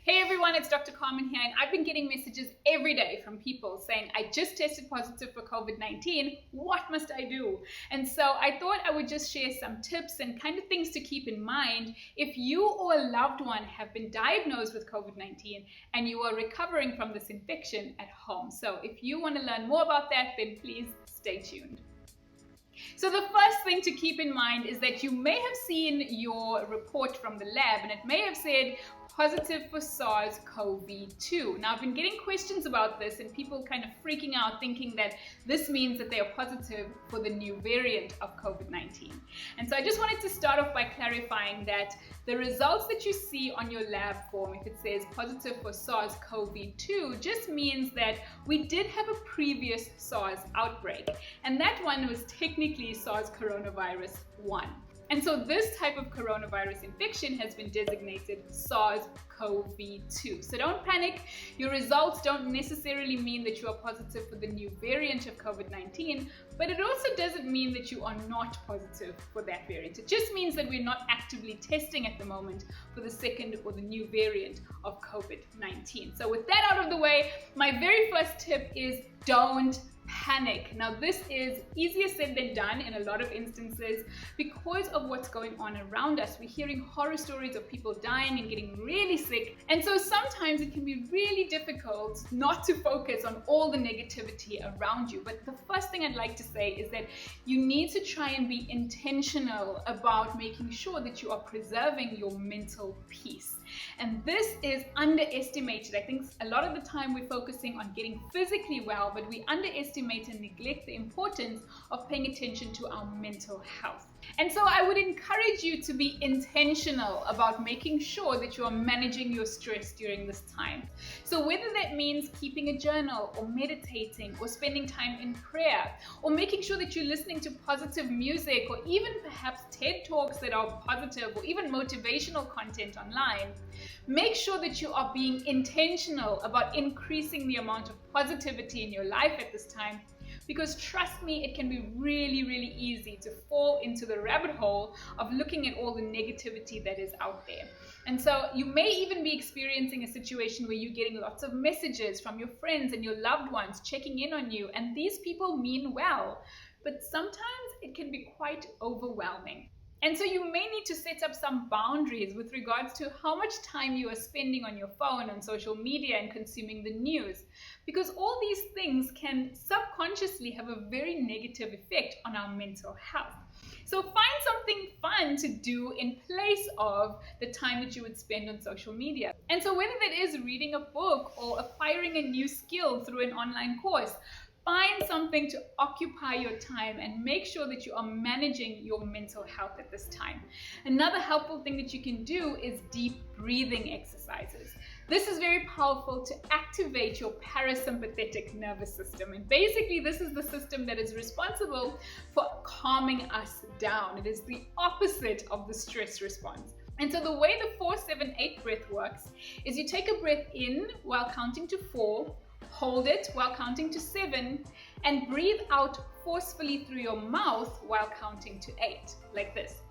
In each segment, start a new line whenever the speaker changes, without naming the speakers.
Hey everyone, it's Dr. Carmen here, and I've been getting messages every day from people saying, I just tested positive for COVID-19, what must I do? And so I thought I would just share some tips and kind of things to keep in mind if you or a loved one have been diagnosed with COVID-19 and you are recovering from this infection at home. So if you want to learn more about that, then please stay tuned. So the first thing to keep in mind is that you may have seen your report from the lab and it may have said positive for SARS-CoV-2. Now, I've been getting questions about this and people kind of freaking out thinking that this means that they are positive for the new variant of COVID-19. And so I just wanted to start off by clarifying that the results that you see on your lab form, if it says positive for SARS-CoV-2, just means that we did have a previous SARS outbreak, and that one was technically SARS coronavirus 1. And so this type of coronavirus infection has been designated SARS-CoV-2. So don't panic. Your results don't necessarily mean that you are positive for the new variant of COVID-19, but it also doesn't mean that you are not positive for that variant. It just means that we're not actively testing at the moment for the second or the new variant of COVID-19. So with that out of the way, my very first tip is don't panic. Now, this is easier said than done in a lot of instances because of what's going on around us. We're hearing horror stories of people dying and getting really sick. And so sometimes it can be really difficult not to focus on all the negativity around you. But the first thing I'd like to say is that you need to try and be intentional about making sure that you are preserving your mental peace. And this is underestimated. I think a lot of the time we're focusing on getting physically well, but we underestimate and neglect the importance of paying attention to our mental health. And so I would encourage you to be intentional about making sure that you are managing your stress during this time. So whether that means keeping a journal or meditating or spending time in prayer or making sure that you're listening to positive music or even perhaps TED Talks that are positive or even motivational content online, make sure that you are being intentional about increasing the amount of positivity in your life at this time. Because trust me, it can be really, really easy to fall into the rabbit hole of looking at all the negativity that is out there. And so you may even be experiencing a situation where you're getting lots of messages from your friends and your loved ones checking in on you. And these people mean well, but sometimes it can be quite overwhelming. And so you may need to set up some boundaries with regards to how much time you are spending on your phone, on social media, and consuming the news. Because all these things can subconsciously have a very negative effect on our mental health. So find something fun to do in place of the time that you would spend on social media. And so whether that is reading a book or acquiring a new skill through an online course, find something to occupy your time and make sure that you are managing your mental health at this time. Another helpful thing that you can do is deep breathing exercises. This is very powerful to activate your parasympathetic nervous system. And basically, this is the system that is responsible for calming us down. It is the opposite of the stress response. And so the way the 4-7-8 breath works is you take a breath in while counting to 4, hold it while counting to 7, and breathe out forcefully through your mouth while counting to 8, like this.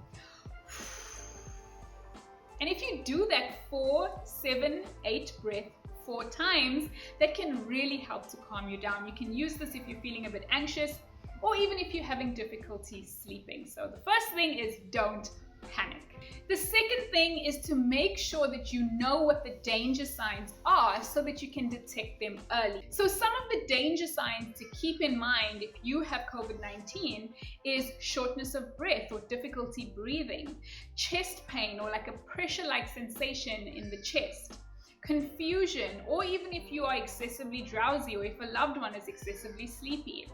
And if you do that 4-7-8 breath 4 times, that can really help to calm you down. You can use this if you're feeling a bit anxious or even if you're having difficulty sleeping. So the first thing is don't panic. The second thing is to make sure that you know what the danger signs are so that you can detect them early. So some of the danger signs to keep in mind if you have COVID-19 is shortness of breath or difficulty breathing, chest pain or like a pressure-like sensation in the chest, confusion, or even if you are excessively drowsy or if a loved one is excessively sleepy.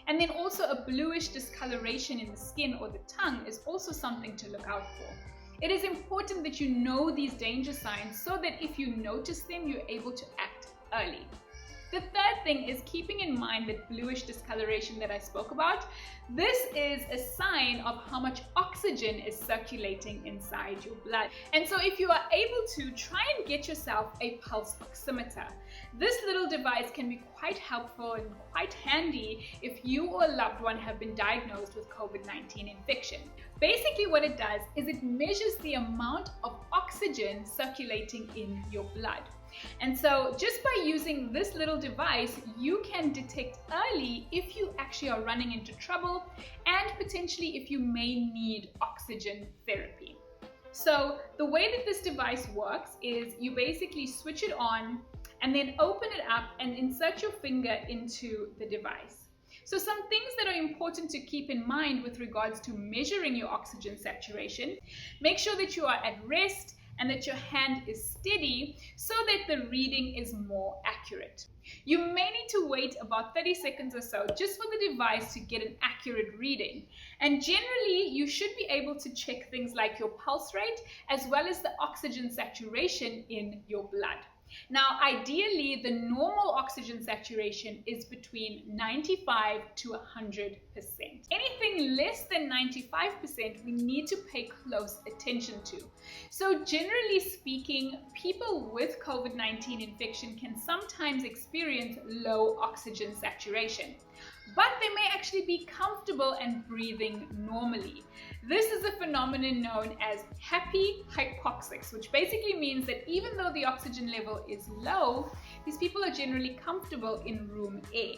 And then also a bluish discoloration in the skin or the tongue is also something to look out for. It is important that you know these danger signs so that if you notice them, you're able to act early. The third thing is keeping in mind that bluish discoloration that I spoke about. This is a sign of how much oxygen is circulating inside your blood. And so if you are able to, try and get yourself a pulse oximeter. This little device can be quite helpful and quite handy if you or a loved one have been diagnosed with COVID-19 infection. Basically what it does is it measures the amount of oxygen circulating in your blood. And so just by using this little device, you can detect early if you actually are running into trouble and potentially if you may need oxygen therapy. So the way that this device works is you basically switch it on and then open it up and insert your finger into the device. So some things that are important to keep in mind with regards to measuring your oxygen saturation: make sure that you are at rest and that your hand is steady so that the reading is more accurate. You may need to wait about 30 seconds or so just for the device to get an accurate reading. And generally, you should be able to check things like your pulse rate as well as the oxygen saturation in your blood. Now, ideally, the normal oxygen saturation is between 95 to 100%. Anything less than 95%, we need to pay close attention to. So generally speaking, people with COVID-19 infection can sometimes experience low oxygen saturation, but they may actually be comfortable and breathing normally. This is a phenomenon known as happy hypoxics, which basically means that even though the oxygen level is low, these people are generally comfortable in room air.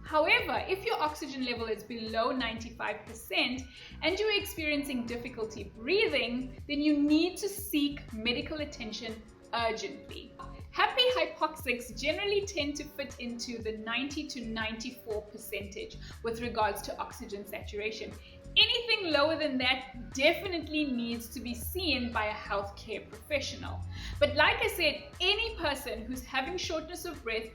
However, if your oxygen level is below 95% and you're experiencing difficulty breathing, then you need to seek medical attention urgently. Happy hypoxics generally tend to fit into the 90 to 94% with regards to oxygen saturation. Anything lower than that definitely needs to be seen by a healthcare professional. But like I said, any person who's having shortness of breath,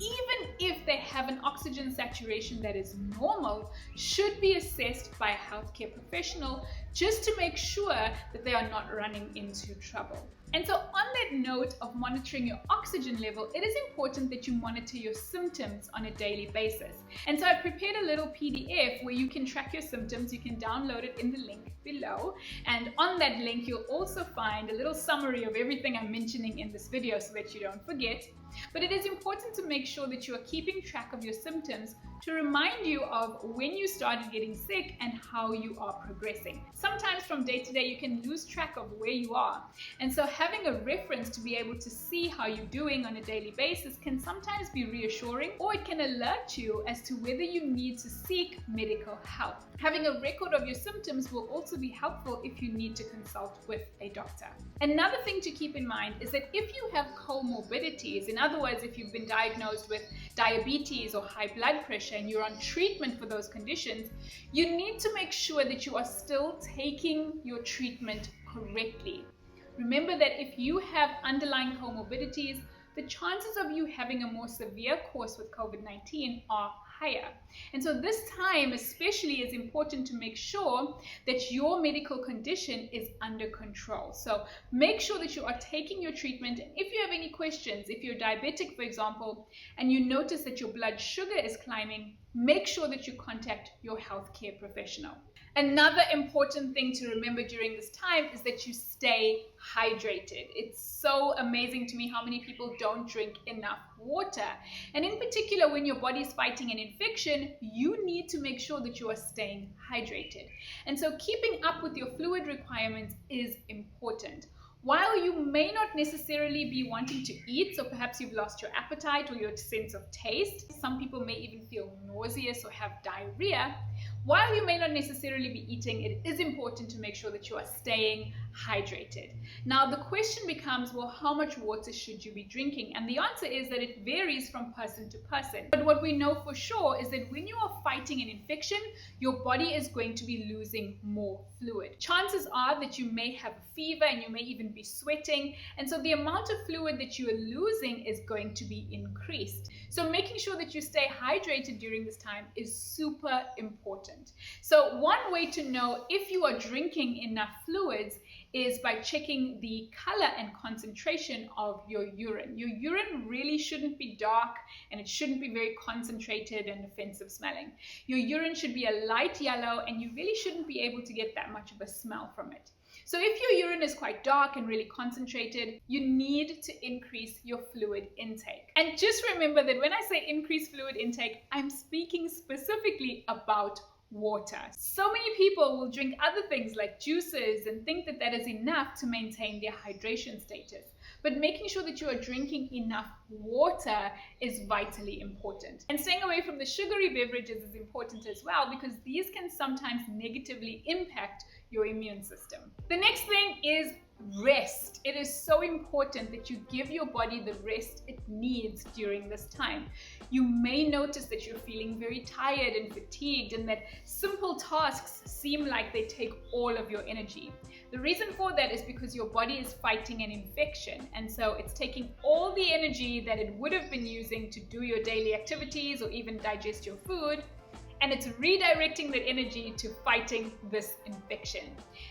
even if they have an oxygen saturation that is normal, should be assessed by a healthcare professional just to make sure that they are not running into trouble. And so on that note of monitoring your oxygen level, it is important that you monitor your symptoms on a daily basis. And so I prepared a little PDF where you can track your symptoms. You can download it in the link below. And on that link, you'll also find a little summary of everything I'm mentioning in this video so that you don't forget. But it is important to make sure that you are keeping track of your symptoms to remind you of when you started getting sick and how you are progressing. Sometimes from day to day, you can lose track of where you are. And so having a reference to be able to see how you're doing on a daily basis can sometimes be reassuring, or it can alert you as to whether you need to seek medical help. Having a record of your symptoms will also be helpful if you need to consult with a doctor. Another thing to keep in mind is that if you have comorbidities, in other words, if you've been diagnosed with diabetes or high blood pressure and you're on treatment for those conditions, you need to make sure that you are still taking your treatment correctly. Remember that if you have underlying comorbidities, the chances of you having a more severe course with COVID-19 are higher. And so this time especially is important to make sure that your medical condition is under control. So make sure that you are taking your treatment. And if you have any questions, if you're diabetic, for example, and you notice that your blood sugar is climbing, make sure that you contact your healthcare professional. Another important thing to remember during this time is that you stay hydrated. It's so amazing to me how many people don't drink enough water. And in particular, when your body is fighting an infection, you need to make sure that you are staying hydrated. And so keeping up with your fluid requirements is important. While you may not necessarily be wanting to eat, so perhaps you've lost your appetite or your sense of taste, some people may even feel nauseous or have diarrhea. While you may not necessarily be eating, it is important to make sure that you are staying hydrated. Now, the question becomes, well, how much water should you be drinking? And the answer is that it varies from person to person. But what we know for sure is that when you are fighting an infection, your body is going to be losing more fluid. Chances are that you may have a fever and you may even be sweating. And so the amount of fluid that you are losing is going to be increased. So making sure that you stay hydrated during this time is super important. So one way to know if you are drinking enough fluids is by checking the color and concentration of your urine. Your urine really shouldn't be dark and it shouldn't be very concentrated and offensive smelling. Your urine should be a light yellow and you really shouldn't be able to get that much of a smell from it. So if your urine is quite dark and really concentrated, you need to increase your fluid intake. And just remember that when I say increase fluid intake, I'm speaking specifically about water. So many people will drink other things like juices and think that that is enough to maintain their hydration status. But making sure that you are drinking enough water is vitally important. And staying away from the sugary beverages is important as well, because these can sometimes negatively impact your immune system. The next thing is rest. It is so important that you give your body the rest it needs during this time. You may notice that you're feeling very tired and fatigued, and that simple tasks seem like they take all of your energy. The reason for that is because your body is fighting an infection, and so it's taking all the energy that it would have been using to do your daily activities or even digest your food, and it's redirecting that energy to fighting this infection.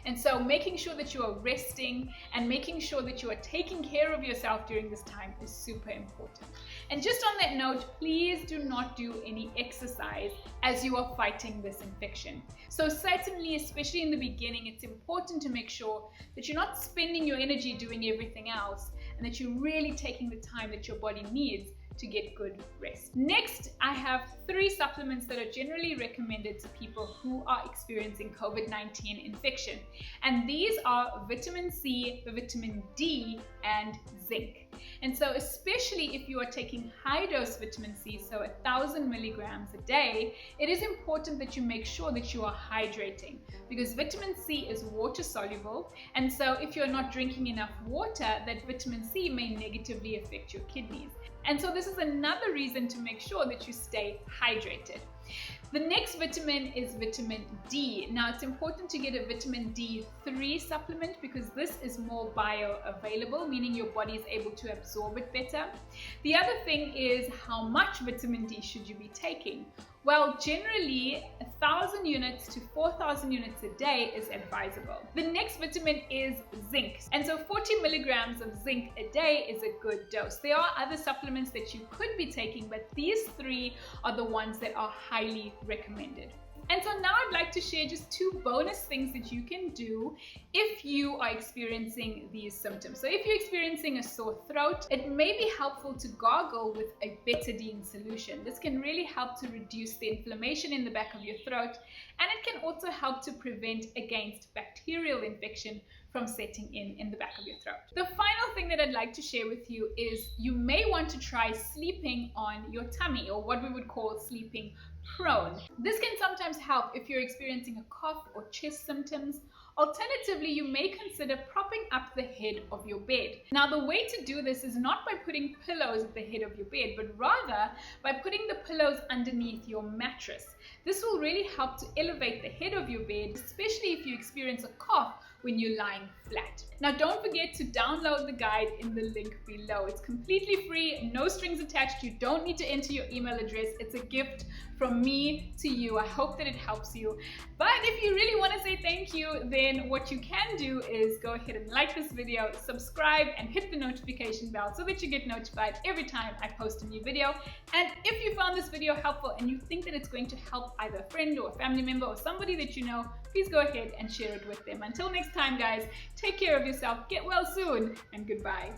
And so making sure that you are resting and making sure that you are taking care of yourself during this time is super important. And just on that note, please do not do any exercise as you are fighting this infection. So certainly, especially in the beginning, it's important to make sure that you're not spending your energy doing everything else, and that you're really taking the time that your body needs to get good rest. Next, I have 3 supplements that are generally recommended to people who are experiencing COVID-19 infection. And these are vitamin C, vitamin D, and zinc. And so especially if you are taking high dose vitamin C, so 1,000 milligrams a day, it is important that you make sure that you are hydrating, because vitamin C is water soluble. And so if you're not drinking enough water, that vitamin C may negatively affect your kidneys. And so this is another reason to make sure that you stay hydrated. The next vitamin is vitamin D. Now, it's important to get a vitamin D3 supplement because this is more bioavailable, meaning your body is able to absorb it better. The other thing is, how much vitamin D should you be taking? Well, generally 1,000 units to 4,000 units a day is advisable. The next vitamin is zinc. And so 40 milligrams of zinc a day is a good dose. There are other supplements that you could be taking, but these 3 are the ones that are highly recommended. And so now I'd like to share just 2 bonus things that you can do if you are experiencing these symptoms. So if you're experiencing a sore throat, it may be helpful to gargle with a betadine solution. This can really help to reduce the inflammation in the back of your throat, and it can also help to prevent against bacterial infection from setting in the back of your throat. The final thing that I'd like to share with you is you may want to try sleeping on your tummy, or what we would call sleeping prone. This can sometimes help if you're experiencing a cough or chest symptoms. Alternatively, you may consider propping up the head of your bed. Now, the way to do this is not by putting pillows at the head of your bed, but rather by putting the pillows underneath your mattress. This will really help to elevate the head of your bed, especially if you experience a cough when you're lying flat. Now, don't forget to download the guide in the link below. It's completely free, no strings attached. You don't need to enter your email address. It's a gift from me to you. I hope that it helps you. But if you really want to say thank you, then what you can do is go ahead and like this video, subscribe, and hit the notification bell so that you get notified every time I post a new video. And if you found this video helpful and you think that it's going to help either a friend or a family member or somebody that you know, please go ahead and share it with them. Until next time, guys, take care of yourself, get well soon, and goodbye.